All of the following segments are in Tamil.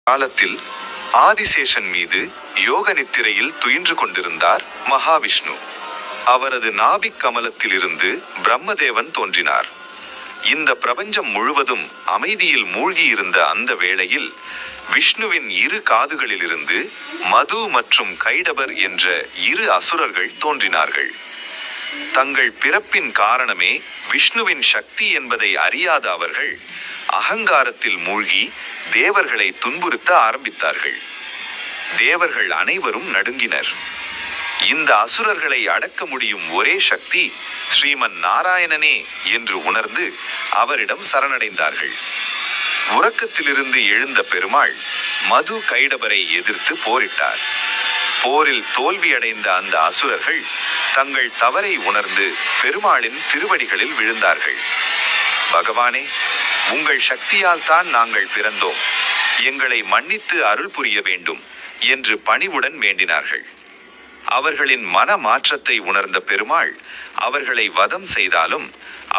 காலத்தில் ஆதிசேஷன் மீது யோக நித்திரையில் துயின்று கொண்டிருந்தார் மகாவிஷ்ணு. அவரது நாபிக் கமலத்திலிருந்து பிரம்மதேவன் தோன்றினார். இந்த பிரபஞ்சம் முழுவதும் அமைதியில் மூழ்கியிருந்த அந்த வேளையில் விஷ்ணுவின் இரு காதுகளிலிருந்து மது மற்றும் கைடபர் என்ற இரு அசுரர்கள் தோன்றினார்கள். தங்கள் பிறப்பின் காரணமே விஷ்ணுவின் சக்தி என்பதை அறியாத அவர்கள் அகங்காரத்தில் மூழ்கி தேவர்களை துன்புறுத்த ஆரம்பித்தார்கள். தேவர்கள் அனைவரும் நடுங்கினர். இந்த அசுரர்களை அடக்க முடியும் ஒரே சக்தி ஸ்ரீமன் நாராயணனே என்று உணர்ந்து அவரிடம் சரணடைந்தார்கள். உறக்கத்திலிருந்து எழுந்த பெருமாள் மது கைடபரை எதிர்த்து போரிட்டார். போரில் தோல்வியடைந்த அந்த அசுரர்கள் தங்கள் தவறை உணர்ந்து பெருமாளின் திருவடிகளில் விழுந்தார்கள். பகவானே, உங்கள் சக்தியால் தான் நாங்கள் பிறந்தோம், எங்களை மன்னித்து அருள் புரிய வேண்டும் என்று பணிவுடன் வேண்டினார்கள். அவர்களின் மன மாற்றத்தை உணர்ந்த பெருமாள் அவர்களை வதம் செய்தாலும்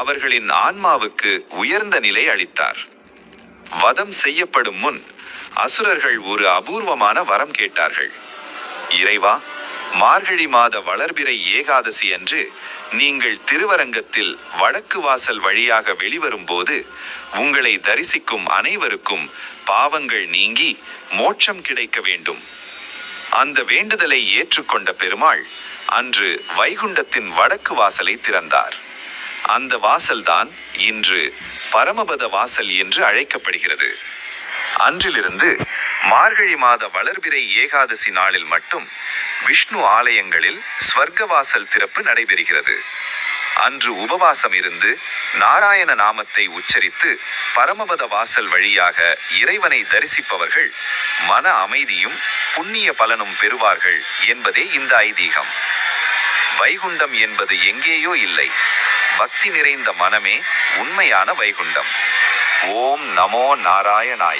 அவர்களின் ஆன்மாவுக்கு உயர்ந்த நிலை அளித்தார். வதம் செய்யப்படும் முன் அசுரர்கள் ஒரு அபூர்வமான வரம் கேட்டார்கள். இறைவா, மார்கழி மாத வளர்பிறை ஏகாதசி அன்று நீங்கள் திருவரங்கத்தில் வடக்கு வாசல் வழியாக வெளிவரும்போது உங்களை தரிசிக்கும் அனைவருக்கும் பாவங்கள் நீங்கி மோட்சம் கிடைக்க வேண்டும். அந்த வேண்டுதலை ஏற்றுக்கொண்ட பெருமாள் அன்று வைகுண்டத்தின் வடக்கு வாசலை திறந்தார். அந்த வாசல்தான் இன்று பரமபத வாசல் என்று அழைக்கப்படுகிறது. அன்றிலிருந்து மார்கழி மாத வளர்பிறை ஏகாதசி நாளில் மட்டும் விஷ்ணு ஆலயங்களில் ஸ்வர்க்கவாசல் திறப்பு நடைபெறுகிறது. அன்று உபவாசம் இருந்து நாராயண நாமத்தை உச்சரித்து பரமபத வாசல் வழியாக இறைவனை தரிசிப்பவர்கள் மன அமைதியும் புண்ணிய பலனும் பெறுவார்கள் என்பதே இந்த ஐதீகம். வைகுண்டம் என்பது எங்கேயோ இல்லை, பக்தி நிறைந்த மனமே உண்மையான வைகுண்டம். ஓம் நமோ நாராயணாய.